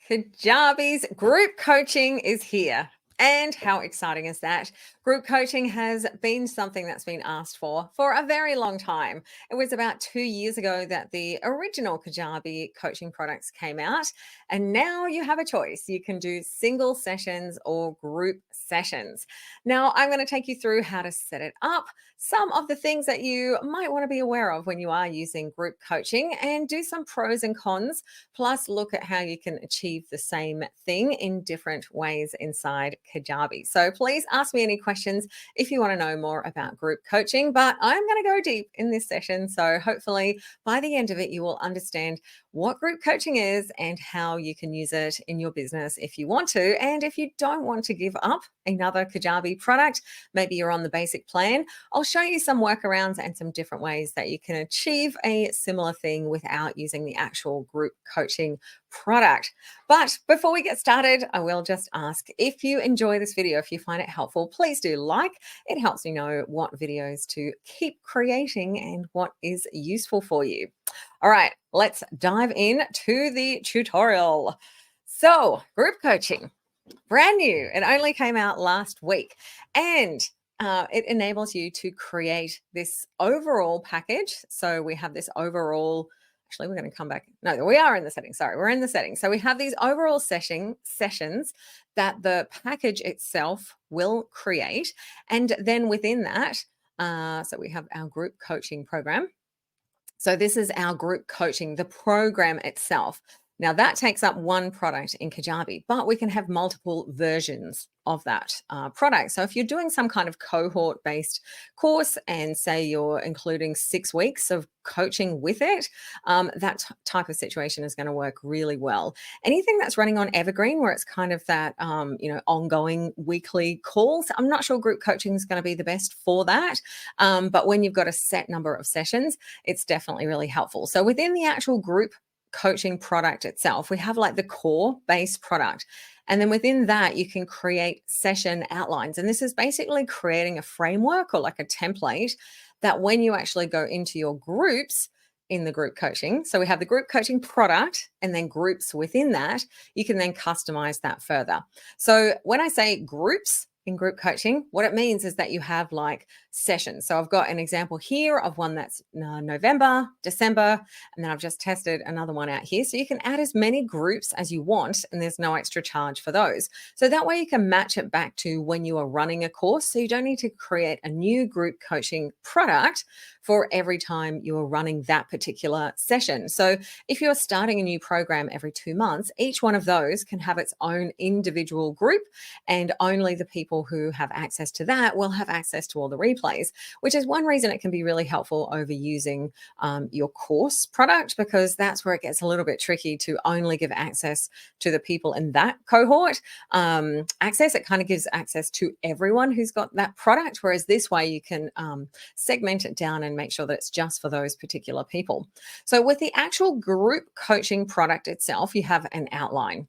Kajabi's group coaching is here. And how exciting is that? Group coaching has been something that's been asked for a very long time. It was about 2 years ago that the original Kajabi coaching products came out. And now you have a choice. You can do single sessions or group sessions. Now, I'm going to take you through how to set it up, some of the things that you might want to be aware of when you are using group coaching, and do some pros and cons, plus look at how you can achieve the same thing in different ways inside Kajabi. So please ask me any questions if you want to know more about group coaching, but I'm going to go deep in this session. So hopefully by the end of it, you will understand what group coaching is and how you can use it in your business if you want to. And if you don't want to give up another Kajabi product, maybe you're on the basic plan, I'll show you some workarounds and some different ways that you can achieve a similar thing without using the actual group coaching product. But before we get started, I will just ask, if you enjoy this video, if you find it helpful, please do like. It helps me know what videos to keep creating and what is useful for you. All right, let's dive in to the tutorial. So, group coaching, brand new. It only came out last week, and it enables you to create this overall package. So we have this overall. Actually, we're going to come back. No, we are in the settings. Sorry, we're in the settings. So we have these overall sessions that the package itself will create, and then within that, so we have our group coaching program. So this is our group coaching, the program itself. Now that takes up one product in Kajabi, but we can have multiple versions of that product. So if you're doing some kind of cohort-based course and say you're including 6 weeks of coaching with it, that type of situation is going to work really well. Anything that's running on Evergreen, where it's kind of that ongoing weekly calls, I'm not sure group coaching is going to be the best for that. But when you've got a set number of sessions, it's definitely really helpful. So within the actual group coaching product itself, we have like the core base product. And then within that, you can create session outlines. And this is basically creating a framework or like a template that when you actually go into your groups in the group coaching, so we have the group coaching product and then groups within that, you can then customize that further. So when I say groups in group coaching, what it means is that you have like sessions. So I've got an example here of one that's November, December, and then I've just tested another one out here. So you can add as many groups as you want, and there's no extra charge for those. So that way you can match it back to when you are running a course. So you don't need to create a new group coaching product for every time you are running that particular session. So if you're starting a new program every 2 months, each one of those can have its own individual group, and only the people who have access to that will have access to all the replays, which is one reason it can be really helpful over using your course product, because that's where it gets a little bit tricky to only give access to the people in that cohort. It kind of gives access to everyone who's got that product, whereas this way you can segment it down and make sure that it's just for those particular people. So with the actual group coaching product itself, you have an outline.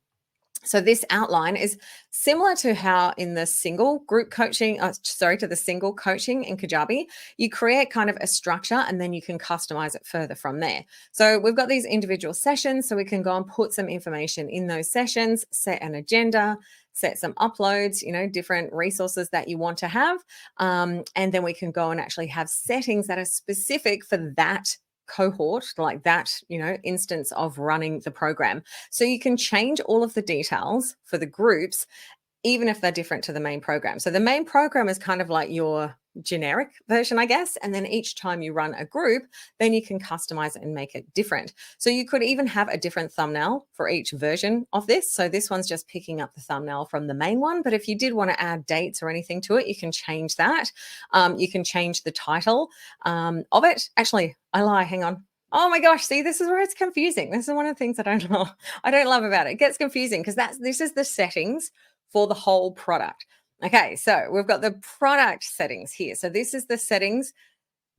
So this outline is similar to how in the single group coaching, to the single coaching in Kajabi, you create kind of a structure and then you can customize it further from there. So we've got these individual sessions, so we can go and put some information in those sessions, set an agenda, set some uploads, different resources that you want to have. And then we can go and actually have settings that are specific for that cohort, like that, instance of running the program. So you can change all of the details for the groups, even if they're different to the main program. So the main program is kind of like your generic version, I guess. And then each time you run a group, then you can customize it and make it different. So you could even have a different thumbnail for each version of this. So this one's just picking up the thumbnail from the main one. But if you did want to add dates or anything to it, you can change that. You can change the title of it. Actually, I lie. Hang on. Oh my gosh, see, this is where it's confusing. This is one of the things I don't love about it. It gets confusing because this is the settings for the whole product. Okay, so we've got the product settings here. So this is the settings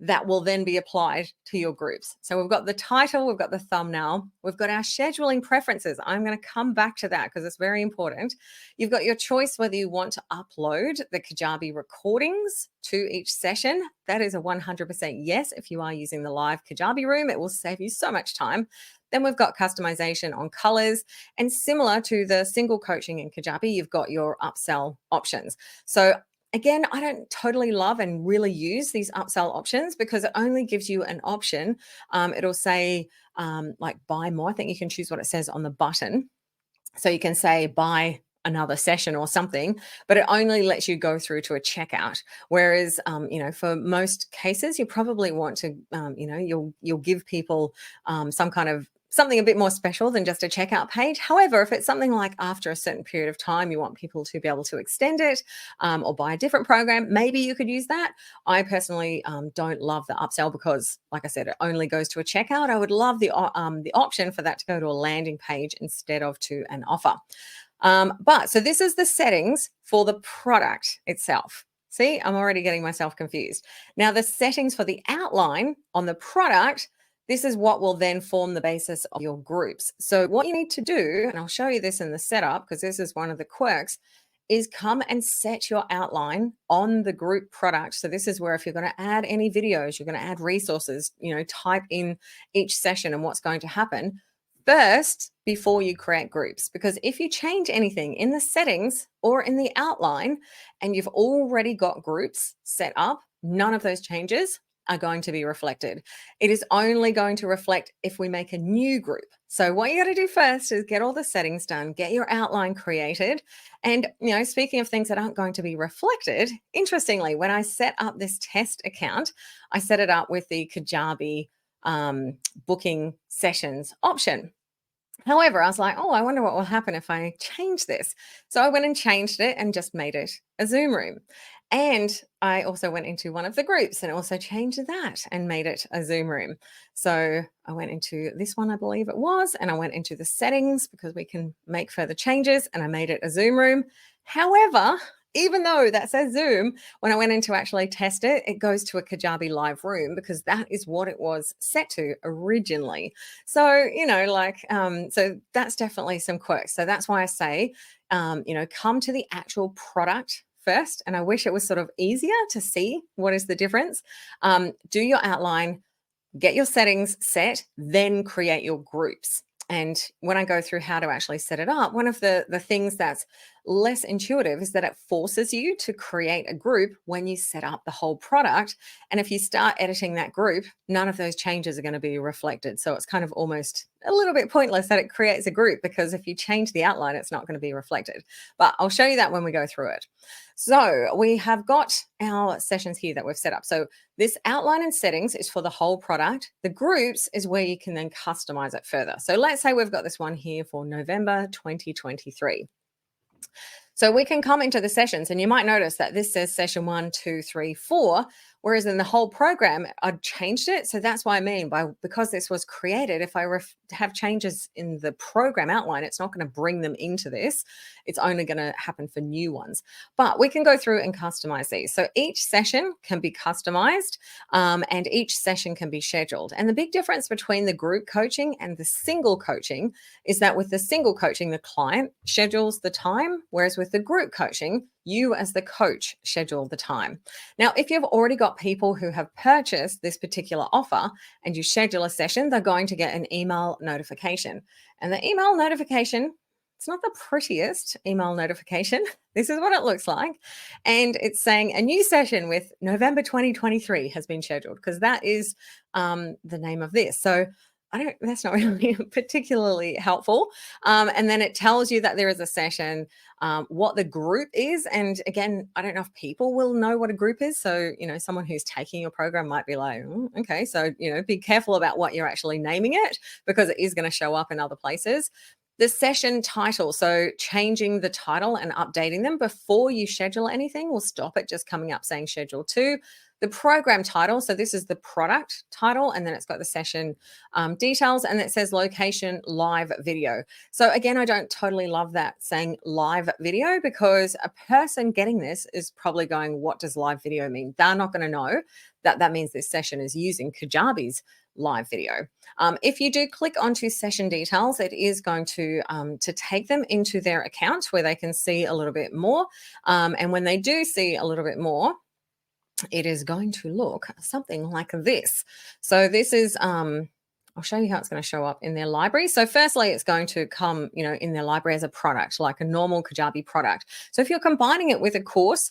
that will then be applied to your groups. So we've got the title, we've got the thumbnail, we've got our scheduling preferences. I'm going to come back to that because it's very important. You've got your choice whether you want to upload the Kajabi recordings to each session. That is a 100% yes. If you are using the live Kajabi room, it will save you so much time. Then we've got customization on colors, and similar to the single coaching in Kajabi, you've got your upsell options. So again, I don't totally love and really use these upsell options because it only gives you an option. It'll say like buy more. I think you can choose what it says on the button. So you can say buy another session or something, but it only lets you go through to a checkout. Whereas, for most cases, you probably want to, you'll give people some kind of something a bit more special than just a checkout page. However, if it's something like after a certain period of time, you want people to be able to extend it or buy a different program, maybe you could use that. I personally don't love the upsell because, like I said, it only goes to a checkout. I would love the option for that to go to a landing page instead of to an offer. So this is the settings for the product itself. See, I'm already getting myself confused. Now, the settings for the outline on the product, this is what will then form the basis of your groups. So what you need to do, and I'll show you this in the setup because this is one of the quirks, is come and set your outline on the group product. So this is where if you're going to add any videos, you're going to add resources, type in each session and what's going to happen first before you create groups. Because if you change anything in the settings or in the outline and you've already got groups set up, none of those changes are going to be reflected. It is only going to reflect if we make a new group. So what you got to do first is get all the settings done, get your outline created. And, speaking of things that aren't going to be reflected, interestingly, when I set up this test account, I set it up with the Kajabi booking sessions option. However, I was like, I wonder what will happen if I change this. So I went and changed it and just made it a Zoom room. And I also went into one of the groups and also changed that and made it a Zoom room. So I went into this one, I believe it was, and I went into the settings because we can make further changes and I made it a Zoom room. However, even though that says Zoom, when I went in to actually test it, it goes to a Kajabi live room because that is what it was set to originally. So, so that's definitely some quirks. So that's why I say, come to the actual product first. And I wish it was sort of easier to see what is the difference. Do your outline, get your settings set, then create your groups. And when I go through how to actually set it up, one of the things that's less intuitive is that it forces you to create a group when you set up the whole product. And if you start editing that group, none of those changes are going to be reflected. So it's kind of almost a little bit pointless that it creates a group because if you change the outline, it's not going to be reflected. But I'll show you that when we go through it. So we have got our sessions here that we've set up. So this outline and settings is for the whole product. The groups is where you can then customize it further. So let's say we've got this one here for November 2023. So we can come into the sessions and you might notice that this says session 1, 2, 3, 4, whereas in the whole program, I'd changed it. So that's what I mean by because this was created, if I have changes in the program outline, it's not going to bring them into this. It's only going to happen for new ones. But we can go through and customize these. So each session can be customized and each session can be scheduled. And the big difference between the group coaching and the single coaching is that with the single coaching, the client schedules the time, whereas with the group coaching, you as the coach schedule the time. Now, if you've already got people who have purchased this particular offer and you schedule a session, they're going to get an email notification. And the email notification, it's not the prettiest email notification. This is what it looks like. And it's saying a new session with November 2023 has been scheduled because that is the name of this. So that's not really particularly helpful. And then it tells you that there is a session, what the group is. And again, I don't know if people will know what a group is. So, someone who's taking your program might be like, okay, so, be careful about what you're actually naming it because it is going to show up in other places. The session title. So changing the title and updating them before you schedule anything will stop it just coming up saying schedule 2. The program title. So this is the product title, and then it's got the session details, and it says location live video. So again, I don't totally love that saying live video, because a person getting this is probably going, what does live video mean? They're not going to know that that means this session is using Kajabi's live video. If you do click onto session details, it is going to take them into their account where they can see a little bit more. And when they do see a little bit more, it is going to look something like this. So this is I'll show you how it's going to show up in their library. So firstly, it's going to come, in their library as a product, like a normal Kajabi product. So if you're combining it with a course,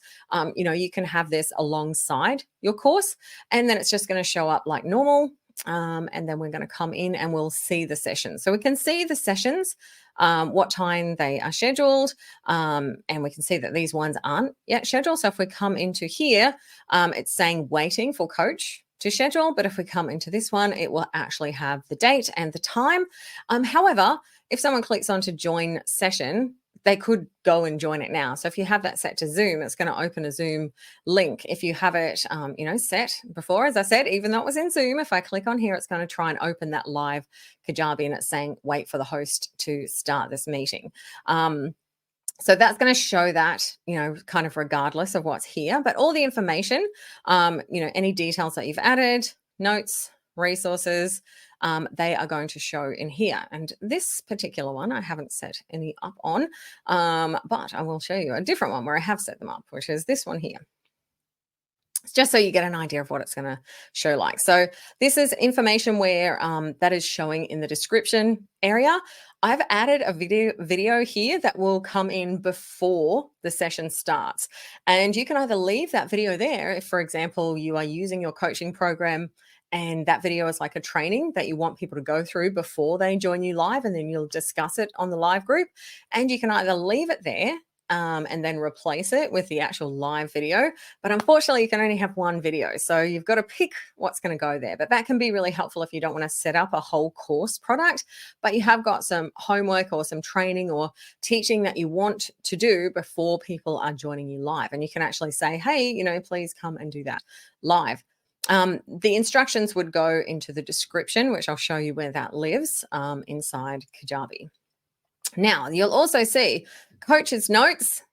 you can have this alongside your course, and then it's just going to show up like normal. And then we're going to come in and we'll see the sessions. So we can see the sessions, what time they are scheduled, and we can see that these ones aren't yet scheduled. So if we come into here, it's saying waiting for coach to schedule, but if we come into this one, it will actually have the date and the time. However, if someone clicks on to join session, they could go and join it now. So if you have that set to Zoom, it's going to open a Zoom link. If you have it, set before, as I said, even though it was in Zoom, if I click on here, it's going to try and open that live Kajabi, and it's saying, wait for the host to start this meeting. So that's going to show that, kind of regardless of what's here, but all the information, any details that you've added, notes, resources, they are going to show in here. And this particular one, I haven't set any up on, but I will show you a different one where I have set them up, which is this one here. Just so you get an idea of what it's going to show like. So this is information where that is showing in the description area. I've added a video here that will come in before the session starts. And you can either leave that video there if, for example, you are using your coaching program and that video is like a training that you want people to go through before they join you live, and then you'll discuss it on the live group. And you can either leave it there and then replace it with the actual live video. But unfortunately, you can only have one video. So you've got to pick what's going to go there. But that can be really helpful if you don't want to set up a whole course product, but you have got some homework or some training or teaching that you want to do before people are joining you live. And you can actually say, hey, please come and do that live. The instructions would go into the description, which I'll show you where that lives inside Kajabi. Now, you'll also see coach's notes,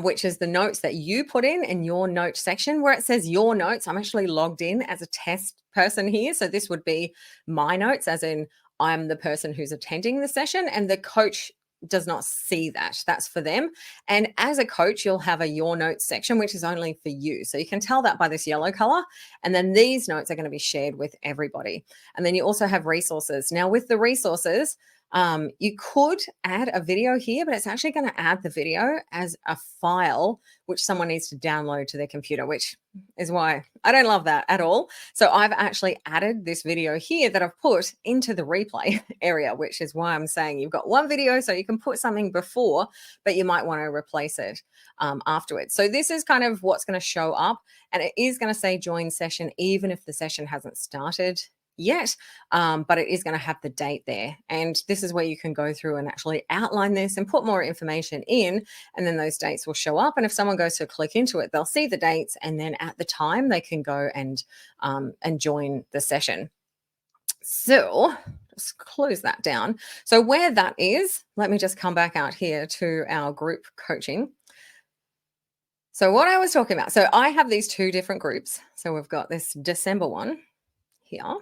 which is the notes that you put in your note section where it says your notes. I'm actually logged in as a test person here. So this would be my notes, as in I'm the person who's attending the session, and the coach does not see that. That's for them. And as a coach, you'll have a your notes section, which is only for you. So you can tell that by this yellow color. And then these notes are going to be shared with everybody. And then you also have resources. Now with the resources, you could add a video here, but it's actually going to add the video as a file, which someone needs to download to their computer, which is why I don't love that at all. So I've actually added this video here that I've put into the replay area, which is why I'm saying you've got one video, so you can put something before, but you might want to replace it afterwards. So this is kind of what's going to show up, and it is going to say join session, even if the session hasn't started yet, but it is going to have the date there. And this is where you can go through and actually outline this and put more information in, and then those dates will show up. And if someone goes to click into it, they'll see the dates, and then at the time they can go and join the session. So just close that down. So where that is, let me just come back out here to our group coaching. So what I was talking about, so I have these two different groups. So we've got this December one here.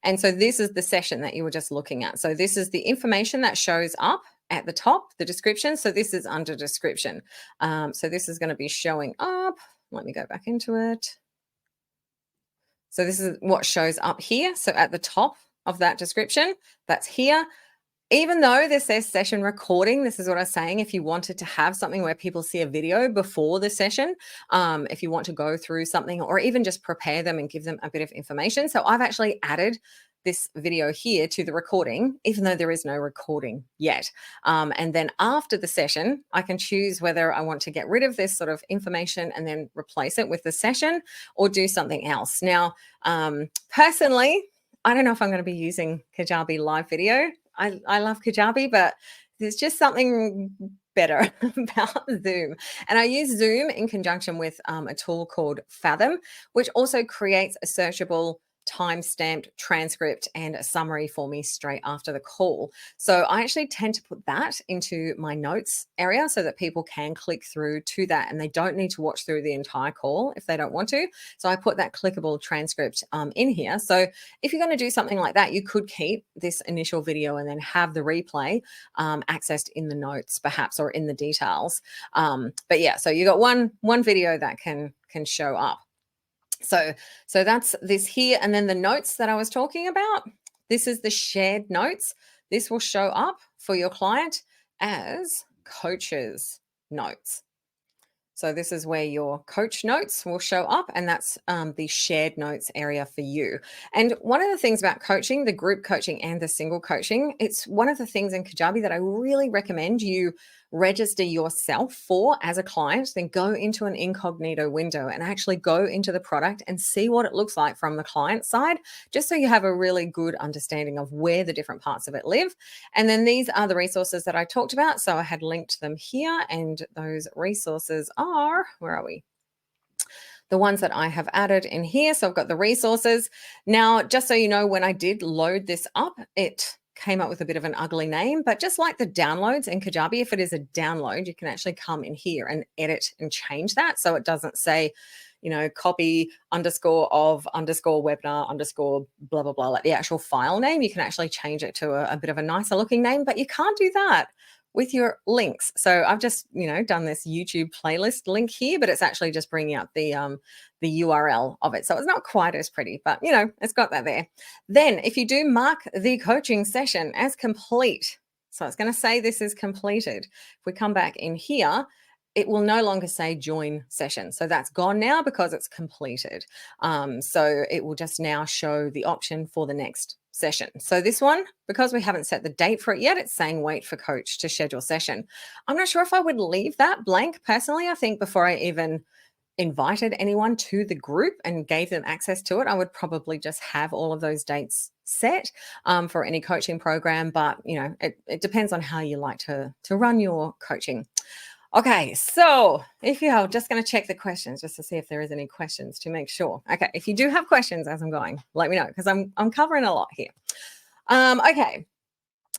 And so this is the session that you were just looking at. So this is the information that shows up at the top, the description. So this is under description. So this is going to be showing up. Let me go back into it. So this is what shows up here. So at the top of that description, that's here. Even though this says session recording, this is what I was saying. If you wanted to have something where people see a video before the session, if you want to go through something or even just prepare them and give them a bit of information. So I've actually added this video here to the recording, even though there is no recording yet. And then after the session, I can choose whether I want to get rid of this sort of information and then replace it with the session or do something else. Now, personally, I don't know if I'm going to be using Kajabi live video. I love Kajabi, but there's just something better about Zoom. And I use Zoom in conjunction with a tool called Fathom, which also creates a searchable time-stamped transcript and a summary for me straight after the call. So I actually tend to put that into my notes area so that people can click through to that and they don't need to watch through the entire call if they don't want to. So I put that clickable transcript in here. So if you're going to do something like that, you could keep this initial video and then have the replay accessed in the notes perhaps or in the details. But yeah, so you got one video that can show up. So that's this here. And then the notes that I was talking about, this is the shared notes. This will show up for your client as coach's notes. So this is where your coach notes will show up, and that's the shared notes area for you. And one of the things about coaching, the group coaching and the single coaching, it's one of the things in Kajabi that I really recommend you register yourself for as a client, then go into an incognito window and actually go into the product and see what it looks like from the client side, just so you have a really good understanding of where the different parts of it live. And then these are the resources that I talked about. So I had linked them here, and those resources are, where are we? The ones that I have added in here. So I've got the resources. Now, just so you know, when I did load this up, it came up with a bit of an ugly name, but just like the downloads in Kajabi, if it is a download, you can actually come in here and edit and change that. So it doesn't say, copy _of _webinar _ blah, blah, blah, like the actual file name. You can actually change it to a bit of a nicer looking name, but you can't do that with your links. So I've just, done this YouTube playlist link here, but it's actually just bringing up the URL of it. So it's not quite as pretty, but it's got that there. Then if you do mark the coaching session as complete, so it's going to say this is completed. If we come back in here, it will no longer say join session. So that's gone now because it's completed. So it will just now show the option for the next session. So this one, because we haven't set the date for it yet, it's saying wait for coach to schedule session. I'm not sure if I would leave that blank personally. I think before I even invited anyone to the group and gave them access to it, I would probably just have all of those dates set for any coaching program. But it depends on how you like to run your coaching. Okay, so if you are just going to check the questions just to see if there is any questions to make sure. Okay, if you do have questions as I'm going, let me know because I'm covering a lot here. Okay,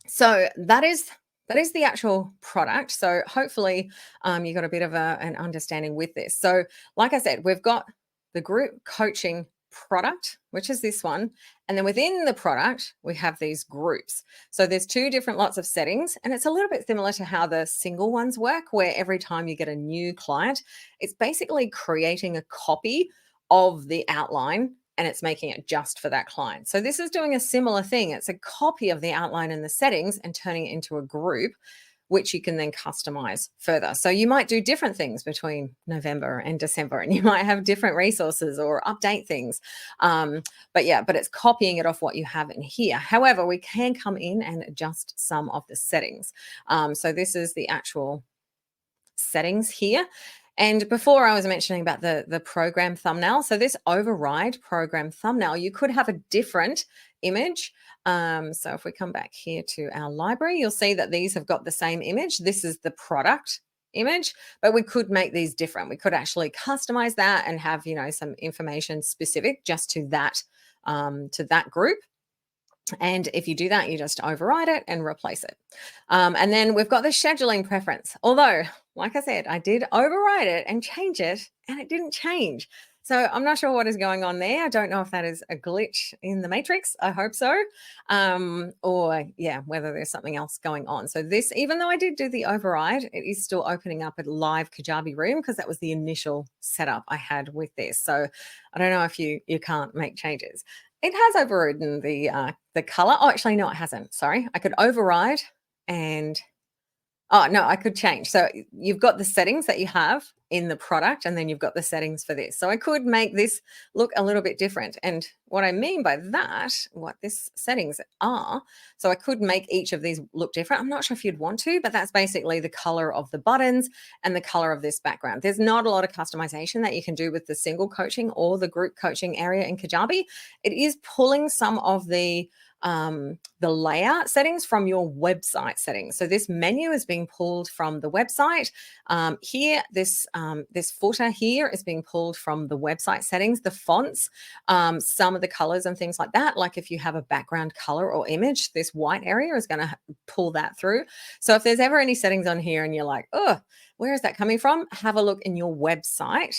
so that is the actual product. So hopefully you got a bit of an understanding with this. So like I said, we've got the group coaching product, which is this one. And then within the product, we have these groups. So there's two different lots of settings, and it's a little bit similar to how the single ones work, where every time you get a new client, it's basically creating a copy of the outline and it's making it just for that client. So this is doing a similar thing. It's a copy of the outline and the settings and turning it into a group, which you can then customize further. So you might do different things between November and December, and you might have different resources or update things. But it's copying it off what you have in here. However, we can come in and adjust some of the settings. So this is the actual settings here. And before I was mentioning about the program thumbnail. So this override program thumbnail, you could have a different image. So if we come back here to our library, you'll see that these have got the same image. This is the product image, but we could make these different. We could actually customize that and have, some information specific just to that group. And if you do that, you just override it and replace it. And then we've got the scheduling preference. Although, like I said, I did override it and change it, and it didn't change. So I'm not sure what is going on there. I don't know if that is a glitch in the matrix. I hope so. Or whether there's something else going on. So this, even though I did do the override, it is still opening up a live Kajabi room because that was the initial setup I had with this. So I don't know if you can't make changes. It has overridden the color. Oh, actually, no, it hasn't. Sorry. I could override and I could change. So you've got the settings that you have in the product, and then you've got the settings for this. So I could make this look a little bit different. And what I mean by that, what this settings are, so I could make each of these look different. I'm not sure if you'd want to, but that's basically the color of the buttons and the color of this background. There's not a lot of customization that you can do with the single coaching or the group coaching area in Kajabi. It is pulling some of the the layout settings from your website settings. So this menu is being pulled from the website. Here, this footer here is being pulled from the website settings, the fonts, some of the colors and things like that. Like if you have a background color or image, this white area is going to pull that through. So if there's ever any settings on here and you're like, oh, where is that coming from? Have a look in your website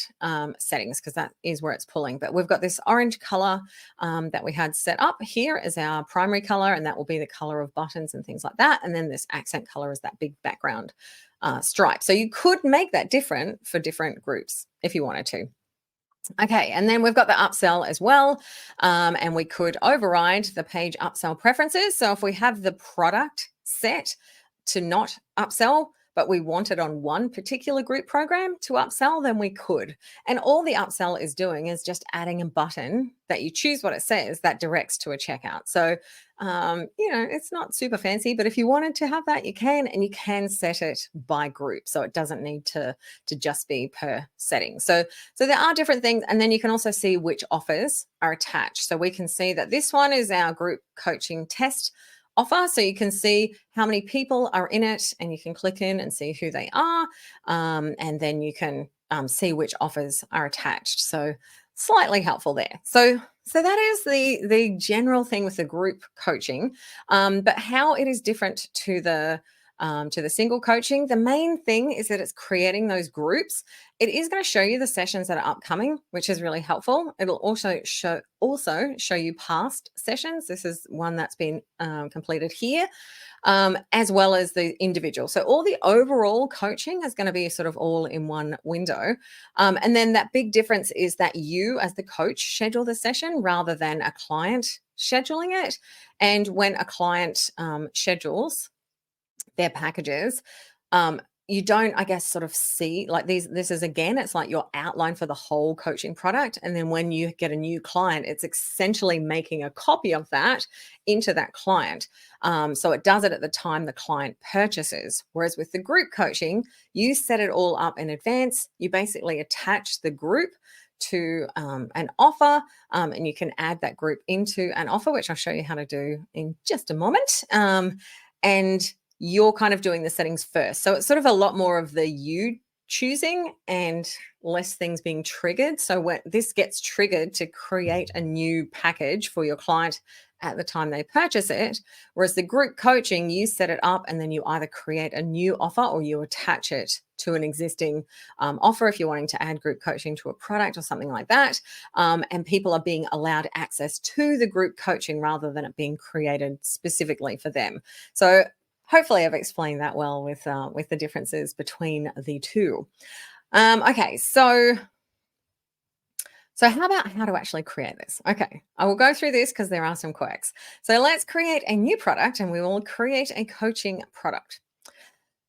settings, because that is where it's pulling. But we've got this orange color that we had set up here as our primary color, and that will be the color of buttons and things like that. And then this accent color is that big background stripe. So you could make that different for different groups if you wanted to. Okay, and then we've got the upsell as well, and we could override the page upsell preferences. So if we have the product set to not upsell, but we want it on one particular group program to upsell, then we could. And all the upsell is doing is just adding a button that you choose what it says that directs to a checkout. So, it's not super fancy, but if you wanted to have that, you can, and you can set it by group. So it doesn't need to just be per setting. So there are different things. And then you can also see which offers are attached. So we can see that this one is our group coaching test offer. So you can see how many people are in it, and you can click in and see who they are. And then you can see which offers are attached. So slightly helpful there. So that is the general thing with the group coaching, but how it is different to the single coaching. The main thing is that it's creating those groups. It is going to show you the sessions that are upcoming, which is really helpful. It'll also show you past sessions. This is one that's been completed here, as well as the individual. So all the overall coaching is going to be sort of all in one window. And then that big difference is that you as the coach schedule the session rather than a client scheduling it. And when a client schedules their packages, you don't, I guess, sort of see like this is, again, it's like your outline for the whole coaching product. And then when you get a new client, it's essentially making a copy of that into that client. So it does it at the time the client purchases. Whereas with the group coaching, you set it all up in advance. You basically attach the group to an offer, and you can add that group into an offer, which I'll show you how to do in just a moment. And you're kind of doing the settings first. So it's sort of a lot more of the you choosing and less things being triggered. So when this gets triggered to create a new package for your client at the time they purchase it, whereas the group coaching, you set it up and then you either create a new offer or you attach it to an existing offer if you're wanting to add group coaching to a product or something like that. And people are being allowed access to the group coaching rather than it being created specifically for them. So hopefully I've explained that well with the differences between the two. Okay, so how about how to actually create this? Okay, I will go through this because there are some quirks. So let's create a new product, and we will create a coaching product.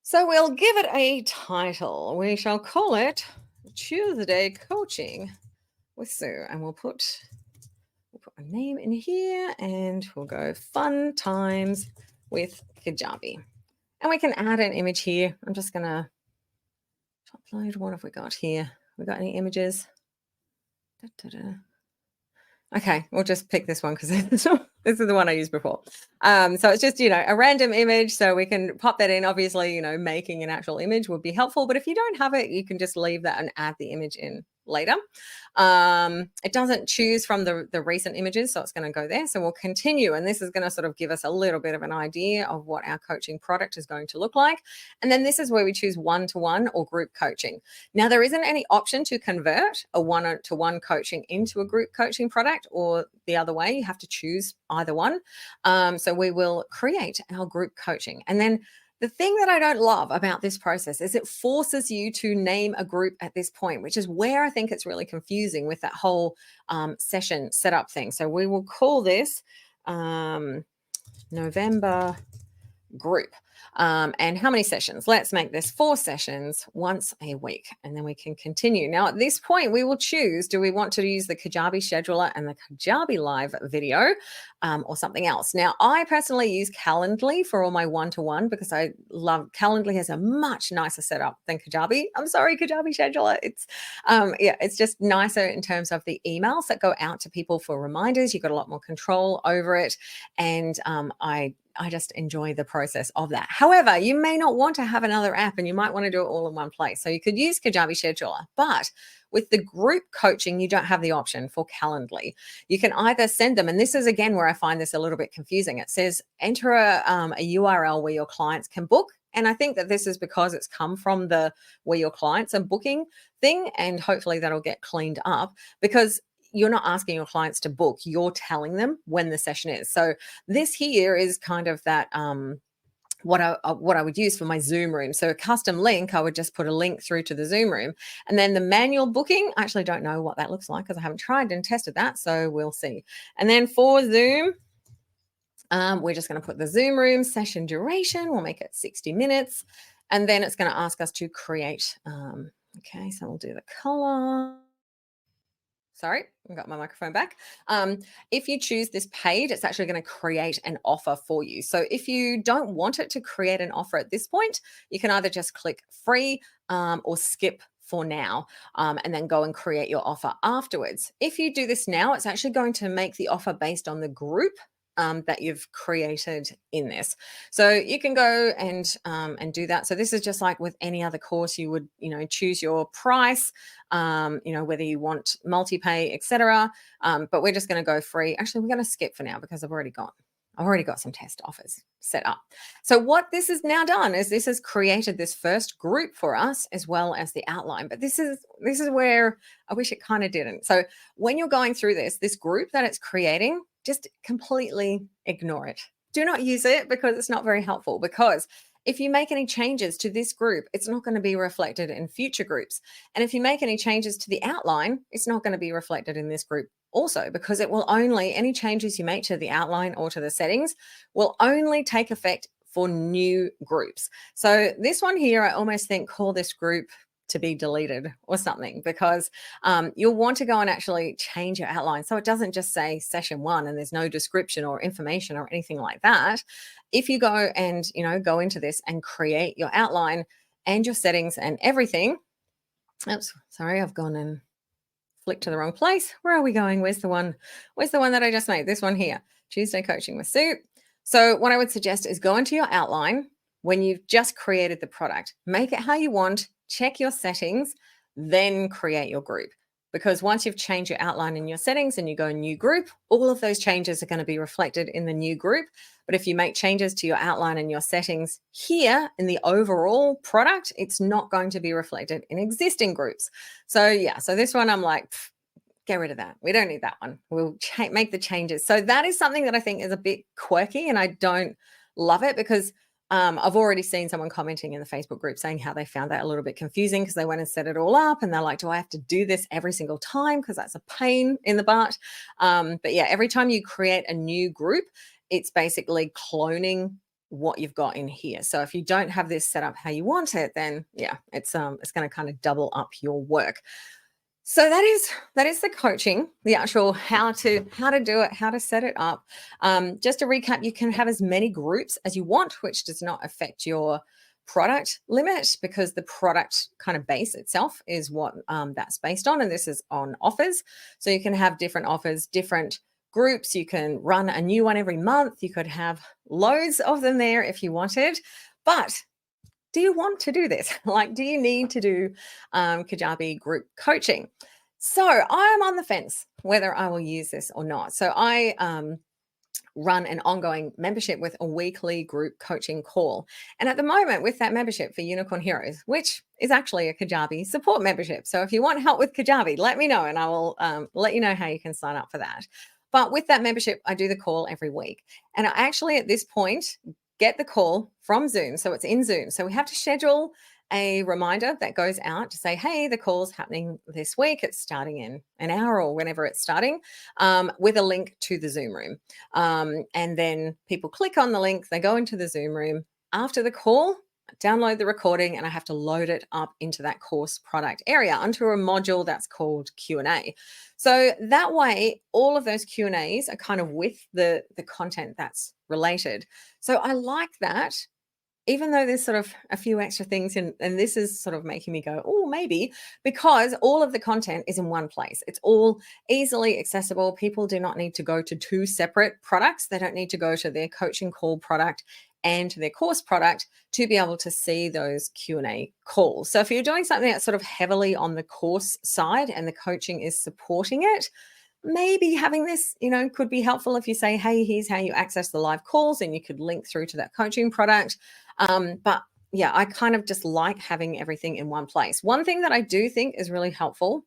So we'll give it a title. We shall call it Tuesday Coaching with Sue, and we'll put a name in here, and we'll go Fun Times with Kajabi. And we can add an image here. I'm just going to upload. What have we got here? We got any images? Okay, we'll just pick this one because this is the one I used before. So it's just, a random image. So we can pop that in. Obviously, making an actual image would be helpful. But if you don't have it, you can just leave that and add the image in later. It doesn't choose from the recent images, so it's going to go there. So we'll continue, and this is going to sort of give us a little bit of an idea of what our coaching product is going to look like. And then this is where we choose one-to-one or group coaching. Now, there isn't any option to convert a one-to-one coaching into a group coaching product or the other way. You have to choose either one. So we will create our group coaching, and then the thing that I don't love about this process is it forces you to name a group at this point, which is where I think it's really confusing with that whole session setup thing. So we will call this November group. And how many sessions? Let's make this 4 sessions once a week, and then we can continue. Now, at this point, we will choose, do we want to use the Kajabi scheduler and the Kajabi live video or something else? Now, I personally use Calendly for all my one-to-one because I love Calendly has a much nicer setup than Kajabi. I'm sorry, Kajabi scheduler. It's just nicer in terms of the emails that go out to people for reminders. You've got a lot more control over it. And I just enjoy the process of that. However, you may not want to have another app and you might want to do it all in one place. So you could use Kajabi Scheduler, but with the group coaching, you don't have the option for Calendly. You can either send them, and this is again where I find this a little bit confusing. It says enter a URL where your clients can book. And I think that this is because it's come from the where your clients are booking thing, and hopefully that'll get cleaned up because you're not asking your clients to book, you're telling them when the session is. So this here is kind of that what I would use for my Zoom room. So a custom link, I would just put a link through to the Zoom room. And then the manual booking, I actually don't know what that looks like because I haven't tried and tested that. So we'll see. And then for Zoom, we're just going to put the Zoom room session duration. We'll make it 60 minutes. And then it's going to ask us to create. Okay, so we'll do the color. Sorry, I got my microphone back. If you choose this page, it's actually going to create an offer for you. So if you don't want it to create an offer at this point, you can either just click free or skip for now and then go and create your offer afterwards. If you do this now, it's actually going to make the offer based on the group that you've created in this. So you can go and do that. So this is just like with any other course, you would, choose your price, whether you want multi-pay, etc. But we're just going to go free. Actually, we're going to skip for now because I've already got some test offers set up. So what this has now done is this has created this first group for us as well as the outline. But this is where I wish it kind of didn't. So when you're going through this group that it's creating, just completely ignore it. Do not use it because it's not very helpful, because if you make any changes to this group, it's not going to be reflected in future groups. And if you make any changes to the outline, it's not going to be reflected in this group also, because it will only, any changes you make to the outline or to the settings will only take effect for new groups. So this one here, I almost think call this group to be deleted or something, because you'll want to go and actually change your outline so it doesn't just say session 1 and there's no description or information or anything like that. If you go and go into this and create your outline and your settings and everything. Oops, sorry, I've gone and flicked to the wrong place. Where are we going? Where's the one that I just made? This one here, Tuesday Coaching with Sue. So what I would suggest is go into your outline when you've just created the product, make it how you want, check your settings, then create your group. Because once you've changed your outline in your settings and you go new group, all of those changes are going to be reflected in the new group. But if you make changes to your outline and your settings here in the overall product, it's not going to be reflected in existing groups. So yeah, so this one I'm like, get rid of that. We don't need that one. We'll make the changes. So that is something that I think is a bit quirky, and I don't love it because I've already seen someone commenting in the Facebook group saying how they found that a little bit confusing because they went and set it all up and they're like, do I have to do this every single time? Because that's a pain in the butt. But yeah, every time you create a new group, it's basically cloning what you've got in here. So if you don't have this set up how you want it, then yeah, it's going to kind of double up your work. So that is the coaching, the actual how to do it, how to set it up. Just to recap, you can have as many groups as you want, which does not affect your product limit because the product kind of base itself is what that's based on. And this is on offers. So you can have different offers, different groups. You can run a new one every month. You could have loads of them there if you wanted. But do you want to do this? Like, do you need to do Kajabi group coaching? So I am on the fence whether I will use this or not. So I run an ongoing membership with a weekly group coaching call. And at the moment with that membership for Unicorn Heroes, which is actually a Kajabi support membership. So if you want help with Kajabi, let me know and I will let you know how you can sign up for that. But with that membership, I do the call every week. And I actually at this point get the call from Zoom. So it's in Zoom. So we have to schedule a reminder that goes out to say, hey, the call's happening this week. It's starting in an hour or whenever it's starting, with a link to the Zoom room. And then people click on the link, they go into the Zoom room, after the call, download the recording and I have to load it up into that course product area onto a module that's called Q&A. So that way, all of those Q&As are kind of with the content that's related. So I like that, even though there's sort of a few extra things and this is sort of making me go, oh, maybe, because all of the content is in one place. It's all easily accessible. People do not need to go to two separate products. They don't need to go to their coaching call product and to their course product to be able to see those Q&A calls. So if you're doing something that's sort of heavily on the course side and the coaching is supporting it, maybe having this, could be helpful if you say, hey, here's how you access the live calls, and you could link through to that coaching product. But yeah, I kind of just like having everything in one place. One thing that I do think is really helpful,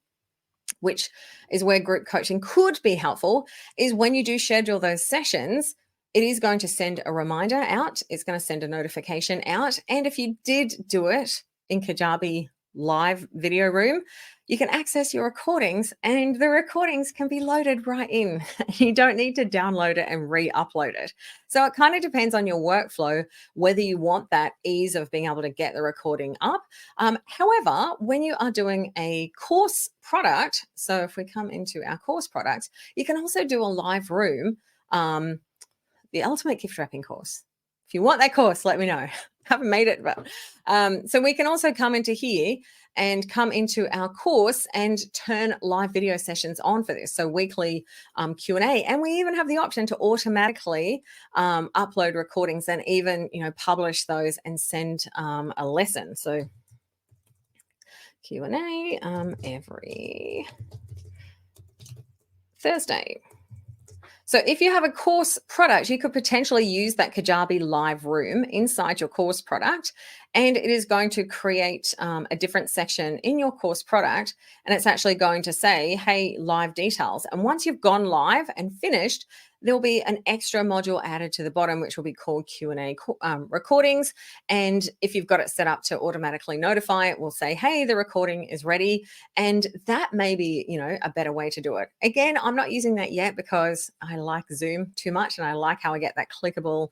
which is where group coaching could be helpful, is when you do schedule those sessions, it is going to send a reminder out. It's going to send a notification out. And if you did do it in Kajabi live video room, you can access your recordings and the recordings can be loaded right in. You don't need to download it and re-upload it. So it kind of depends on your workflow, whether you want that ease of being able to get the recording up. However, when you are doing a course product, so if we come into our course product, you can also do a live room, the Ultimate Gift Wrapping course. If you want that course, let me know. Haven't made it, but so we can also come into here and come into our course and turn live video sessions on for this. So weekly Q&A, and we even have the option to automatically upload recordings and even publish those and send a lesson. So Q&A every Thursday. So if you have a course product, you could potentially use that Kajabi live room inside your course product, and it is going to create a different section in your course product, and it's actually going to say, hey, live details. And once you've gone live and finished, there'll be an extra module added to the bottom, which will be called Q&A recordings. And if you've got it set up to automatically notify, it will say, hey, the recording is ready. And that may be, a better way to do it. Again, I'm not using that yet because I like Zoom too much and I like how I get that clickable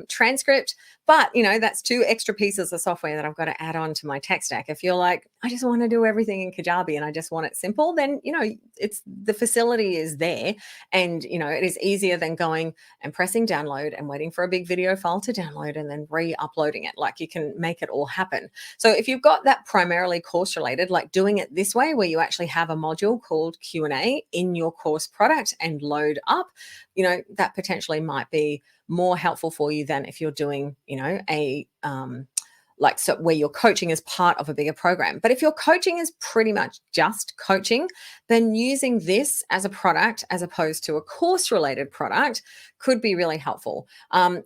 transcript. But, that's two extra pieces of software that I've got to add on to my tech stack. If you're like, I just want to do everything in Kajabi and I just want it simple, then, it's the facility is there. And, it is easier than going and pressing download and waiting for a big video file to download and then re-uploading it. Like, you can make it all happen. So if you've got that primarily course related, like doing it this way, where you actually have a module called Q&A in your course product and load up, that potentially might be more helpful for you than if you're doing, so where your coaching is part of a bigger program. But if your coaching is pretty much just coaching, then using this as a product as opposed to a course related product could be really helpful.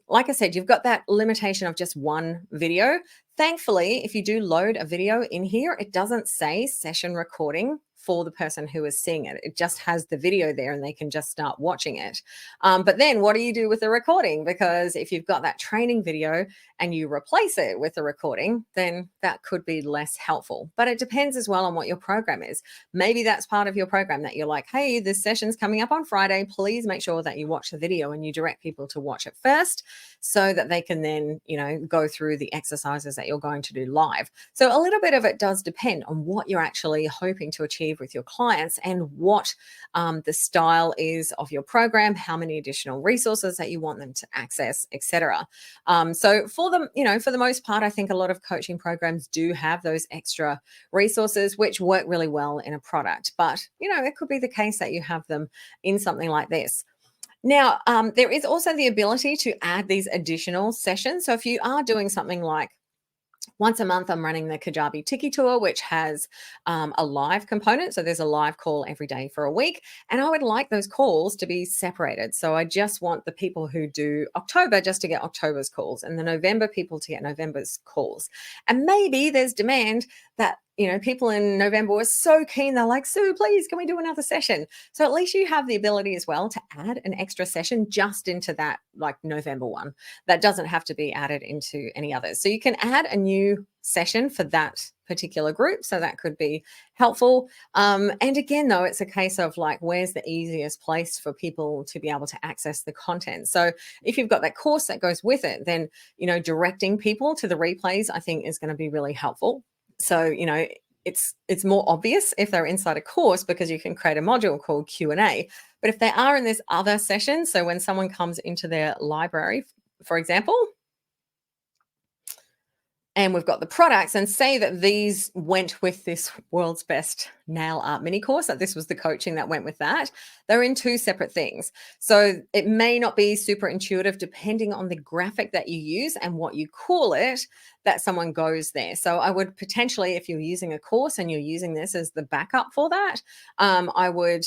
Like I said, you've got that limitation of just one video. Thankfully, if you do load a video in here, it doesn't say session recording for the person who is seeing it. It just has the video there and they can just start watching it. But then what do you do with the recording? Because if you've got that training video and you replace it with a recording, then that could be less helpful. But it depends as well on what your program is. Maybe that's part of your program that you're like, hey, this session's coming up on Friday. Please make sure that you watch the video and you direct people to watch it first so that they can then, go through the exercises that you're going to do live. So a little bit of it does depend on what you're actually hoping to achieve with your clients and what the style is of your program, how many additional resources that you want them to access, etc. So for them, for the most part, I think a lot of coaching programs do have those extra resources which work really well in a product. But, it could be the case that you have them in something like this. Now, there is also the ability to add these additional sessions. So if you are doing something like once a month, I'm running the Kajabi Tiki Tour, which has a live component. So there's a live call every day for a week. And I would like those calls to be separated. So I just want the people who do October just to get October's calls and the November people to get November's calls. And maybe there's demand that people in November were so keen. They're like, Sue, please, can we do another session? So at least you have the ability as well to add an extra session just into that November one. That doesn't have to be added into any others. So you can add a new session for that particular group. So that could be helpful. And again, though, it's a case of like, where's the easiest place for people to be able to access the content? So if you've got that course that goes with it, then, directing people to the replays, I think is going to be really helpful. So, it's more obvious if they're inside a course because you can create a module called Q&A. But if they are in this other session, so when someone comes into their library, for example, and we've got the products, and say that these went with this world's best nail art mini course, that this was the coaching that went with that, they're in two separate things. So it may not be super intuitive depending on the graphic that you use and what you call it, that someone goes there. So I would potentially, if you're using a course and you're using this as the backup for that, I would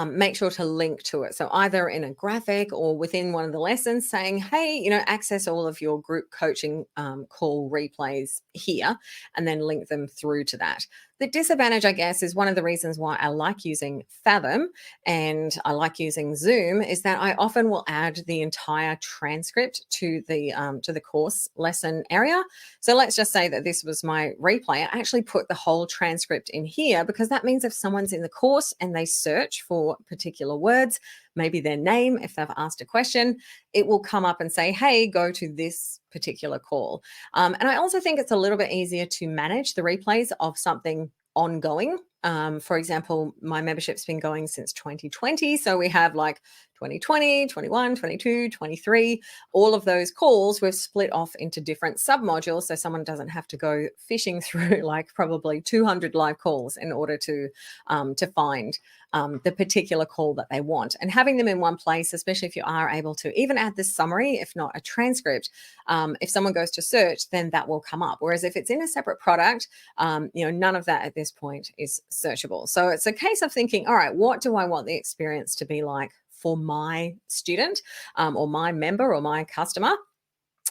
make sure to link to it. So either in a graphic or within one of the lessons saying, hey, access all of your group coaching call replays here, and then link them through to that. The disadvantage, I guess, is one of the reasons why I like using Fathom and I like using Zoom is that I often will add the entire transcript to the course lesson area. So let's just say that this was my replay. I actually put the whole transcript in here because that means if someone's in the course and they search for particular words, maybe their name, if they've asked a question, it will come up and say, hey, go to this particular call. And I also think it's a little bit easier to manage the replays of something ongoing. For example, my membership's been going since 2020. So we have like 2020, 21, 22, 23, all of those calls we've split off into different submodules. So someone doesn't have to go fishing through like probably 200 live calls in order to find the particular call that they want. And having them in one place, especially if you are able to even add this summary, if not a transcript, if someone goes to search, then that will come up. Whereas if it's in a separate product, none of that at this point is searchable. So it's a case of thinking, all right, what do I want the experience to be like for my student or my member or my customer?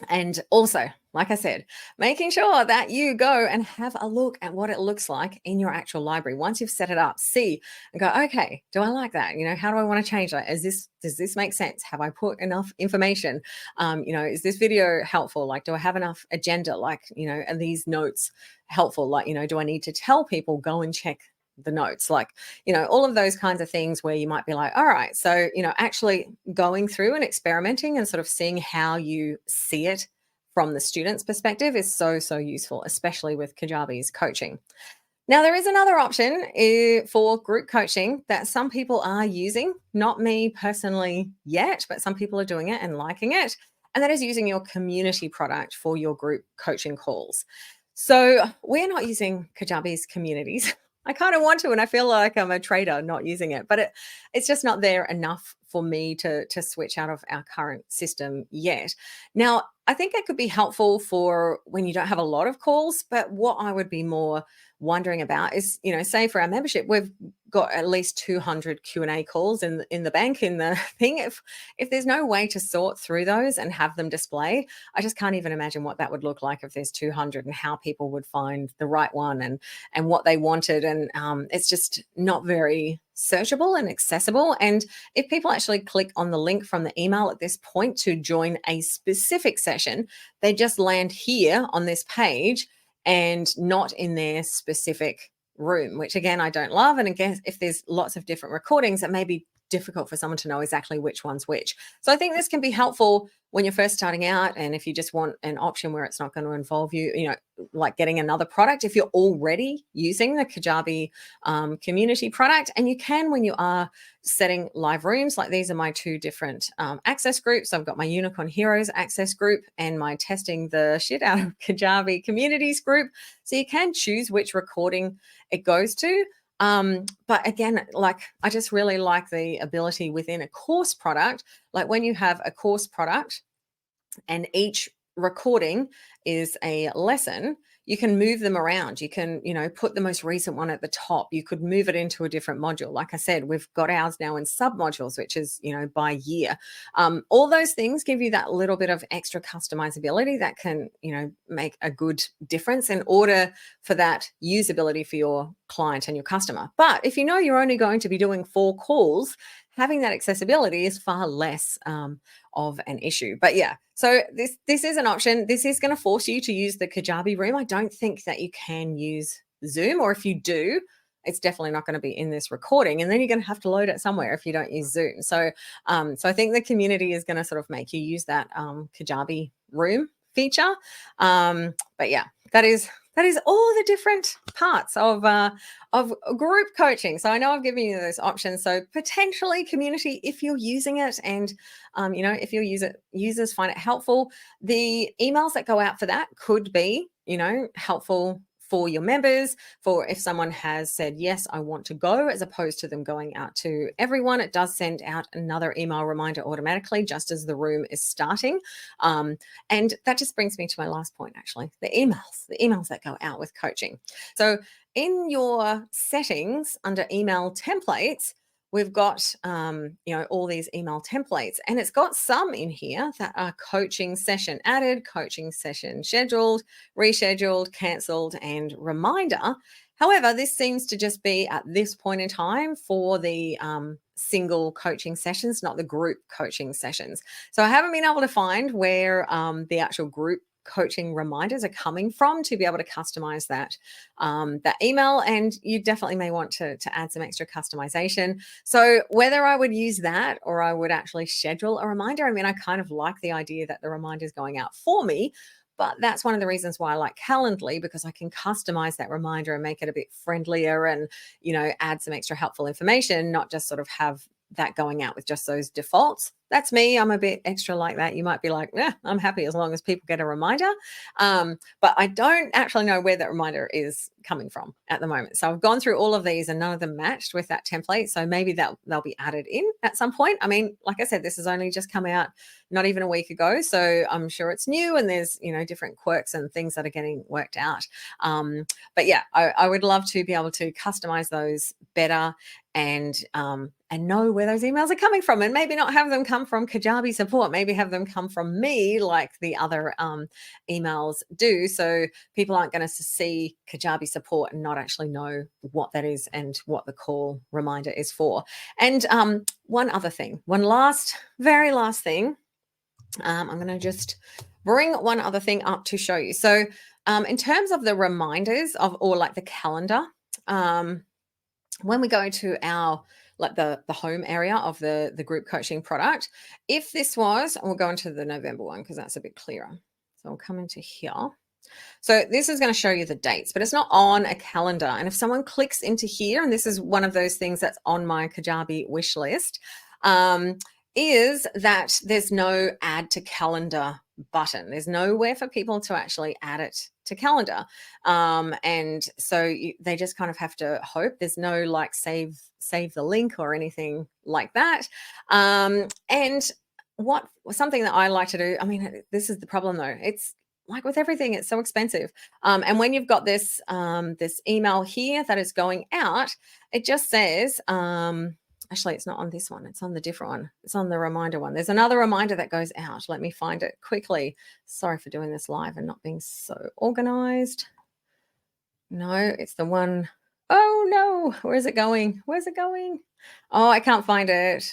And also, like I said, making sure that you go and have a look at what it looks like in your actual library. Once you've set it up, see and go, okay, do I like that? How do I want to change that? Does this make sense? Have I put enough information? Is this video helpful? Like, do I have enough agenda? Like, are these notes helpful? Like, do I need to tell people go and check the notes, like, all of those kinds of things where you might be like, all right, so, actually going through and experimenting and sort of seeing how you see it from the student's perspective is so, so useful, especially with Kajabi's coaching. Now, there is another option for group coaching that some people are using, not me personally yet, but some people are doing it and liking it. And that is using your community product for your group coaching calls. So we're not using Kajabi's communities. I kind of want to, and I feel like I'm a trader not using it, but it's just not there enough for me to switch out of our current system yet. Now, I think it could be helpful for when you don't have a lot of calls, but what I would be more wondering about is, say for our membership, we've got at least 200 Q&A calls in the bank in the thing. If there's no way to sort through those and have them display, I just can't even imagine what that would look like if there's 200 and how people would find the right one and what they wanted. And it's just not very searchable and accessible. And if people actually click on the link from the email at this point to join a specific session, they just land here on this page and not in their specific room, which again, I don't love. And again, if there's lots of different recordings, it may be difficult for someone to know exactly which one's which. So I think this can be helpful when you're first starting out. And if you just want an option where it's not going to involve you, like getting another product, if you're already using the Kajabi community product, and you can when you are setting live rooms, like these are my two different access groups. I've got my Unicorn Heroes access group and my testing the shit out of Kajabi communities group. So you can choose which recording it goes to. But again, like I just really like the ability within a course product, like when you have a course product and each recording is a lesson, you can move them around. You can, put the most recent one at the top. You could move it into a different module. Like I said, we've got ours now in sub modules, which is, by year. All those things give you that little bit of extra customizability that can, make a good difference in order for that usability for your client and your customer. But if you're only going to be doing 4 calls, having that accessibility is far less of an issue. But yeah, So this is an option. This is going to force you to use the Kajabi room. I don't think that you can use Zoom, or if you do, it's definitely not going to be in this recording. And then you're going to have to load it somewhere if you don't use Zoom. So I think the community is going to sort of make you use that Kajabi room feature. But yeah, that is all the different parts of group coaching. So I know I've given you those options. So potentially community, if you're using it, and if your users find it helpful, the emails that go out for that could be, helpful for your members, for if someone has said, yes, I want to go, as opposed to them going out to everyone. It does send out another email reminder automatically just as the room is starting. And that just brings me to my last point, actually, the emails that go out with coaching. So in your settings under email templates, we've got all these email templates, and it's got some in here that are coaching session added, coaching session scheduled, rescheduled, cancelled, and reminder. However, this seems to just be at this point in time for the single coaching sessions, not the group coaching sessions. So I haven't been able to find where the actual group coaching reminders are coming from to be able to customize that email, and you definitely may want to add some extra customization. So whether I would use that or I would actually schedule a reminder, I mean, I kind of like the idea that the reminder is going out for me, but that's one of the reasons why I like Calendly, because I can customize that reminder and make it a bit friendlier and add some extra helpful information, not just sort of have that going out with just those defaults. That's me. I'm a bit extra like that. You might be like, yeah, I'm happy as long as people get a reminder. But I don't actually know where that reminder is coming from at the moment. So I've gone through all of these and none of them matched with that template. So maybe they'll be added in at some point. I mean, like I said, this has only just come out not even a week ago. So I'm sure it's new and there's, different quirks and things that are getting worked out. But yeah, I would love to be able to customize those better and know where those emails are coming from, and maybe not have them come from Kajabi support, maybe have them come from me like the other emails do, so people aren't going to see Kajabi support and not actually know what that is and what the call reminder is for. And one other thing, very last thing, I'm going to just bring one other thing up to show you. So in terms of the reminders or like the calendar, when we go to our the home area of the group coaching product, if this was, and we'll go into the November one because that's a bit clearer. So we'll come into here. So this is going to show you the dates, but it's not on a calendar. And if someone clicks into here, and this is one of those things that's on my Kajabi wish list, is that there's no add to calendar button. There's nowhere for people to actually add it to calendar. And so they just kind of have to hope. There's no like save the link or anything like that. And something that I like to do, I mean, this is the problem though. It's like with everything, it's so expensive. And when you've got this email here that is going out, it just says, actually, it's not on this one. It's on the different one. It's on the reminder one. There's another reminder that goes out. Let me find it quickly. Sorry for doing this live and not being so organized. No, it's the one. Oh, no. Where's it going? Where's it going? Oh, I can't find it.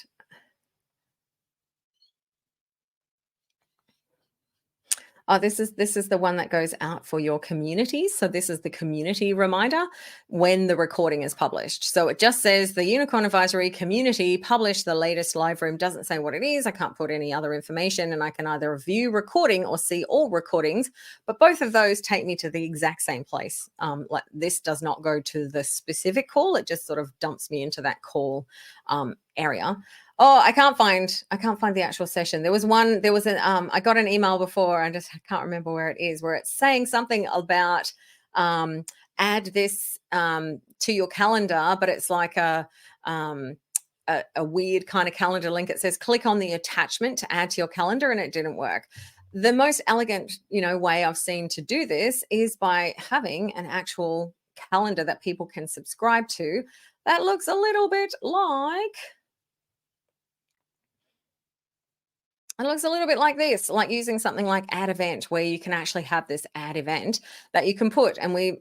Oh, this is the one that goes out for your communities. So this is the community reminder when the recording is published. So it just says the Unicorn Advisory community published the latest live room. Doesn't say what it is. I can't put any other information, and I can either view recording or see all recordings. But both of those take me to the exact same place. Like this does not go to the specific call. It just sort of dumps me into that call area. Oh, I can't find the actual session. There was I got an email before, I just can't remember where it is, where it's saying something about add this to your calendar, but it's like a weird kind of calendar link. It says click on the attachment to add to your calendar, and it didn't work. The most elegant, way I've seen to do this is by having an actual calendar that people can subscribe to that looks a little bit like this, like using something like add event, where you can actually have this add event that you can put, and we,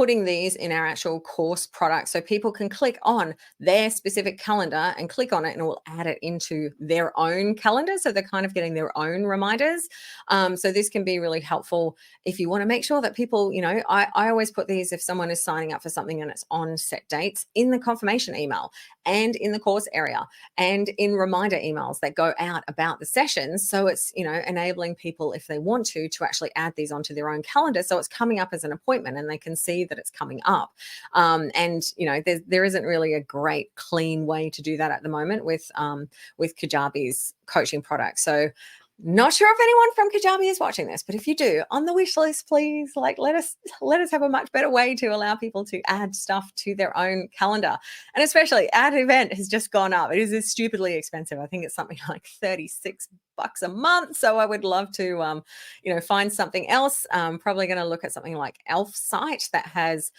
putting these in our actual course product so people can click on their specific calendar and click on it and it will add it into their own calendar. So they're kind of getting their own reminders. So this can be really helpful if you want to make sure that people, I always put these if someone is signing up for something and it's on set dates in the confirmation email and in the course area and in reminder emails that go out about the sessions. So it's, enabling people if they want to actually add these onto their own calendar. So it's coming up as an appointment and they can see that it's coming up. There isn't really a great clean way to do that at the moment with Kajabi's coaching product. So not sure if anyone from Kajabi is watching this, but if you do, on the wish list, please, let us have a much better way to allow people to add stuff to their own calendar. And especially Add Event has just gone up. It is stupidly expensive. I think it's something like $36 a month. So I would love to, find something else. Probably going to look at something like Elf Site that has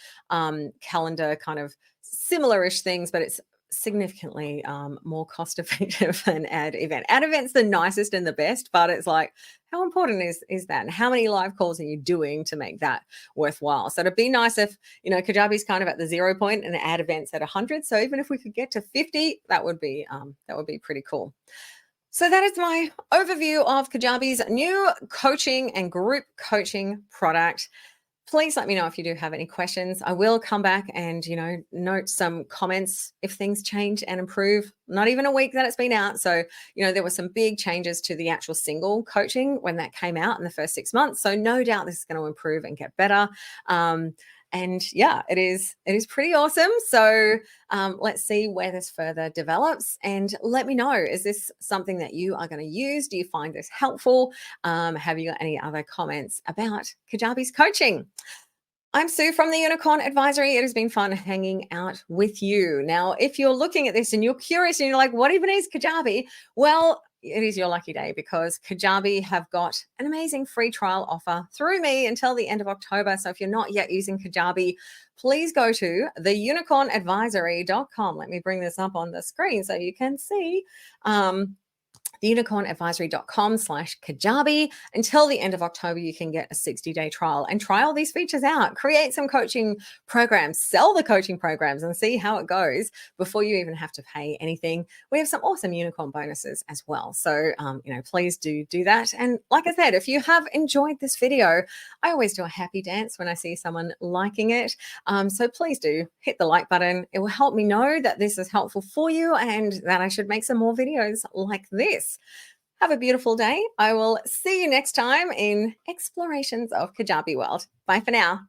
calendar kind of similar-ish things, but it's significantly more cost effective than Add Event. Add Event's the nicest and the best, but it's like, how important is that? And how many live calls are you doing to make that worthwhile? So it'd be nice if, Kajabi's kind of at the 0 point and Add Event's at 100. So even if we could get to 50, that would be pretty cool. So that is my overview of Kajabi's new coaching and group coaching product. Please let me know if you do have any questions. I will come back and, note some comments if things change and improve. Not even a week that it's been out. So, there were some big changes to the actual single coaching when that came out in the first 6 months. So no doubt this is going to improve and get better. And yeah, it is pretty awesome. So let's see where this further develops and let me know, is this something that you are going to use? Do you find this helpful? Have you got any other comments about Kajabi's coaching? I'm Sue from the Unicorn Advisory. It has been fun hanging out with you. Now, if you're looking at this and you're curious and you're like, what even is Kajabi? Well, it is your lucky day because Kajabi have got an amazing free trial offer through me until the end of October. So if you're not yet using Kajabi, please go to theunicornadvisory.com. Let me bring this up on the screen so you can see. Theunicornadvisory.com/Kajabi. Until the end of October, you can get a 60-day trial and try all these features out. Create some coaching programs, sell the coaching programs and see how it goes before you even have to pay anything. We have some awesome unicorn bonuses as well. So, please do that. And like I said, if you have enjoyed this video, I always do a happy dance when I see someone liking it. So please do hit the like button. It will help me know that this is helpful for you and that I should make some more videos like this. Have a beautiful day. I will see you next time in Explorations of Kajabi World. Bye for now.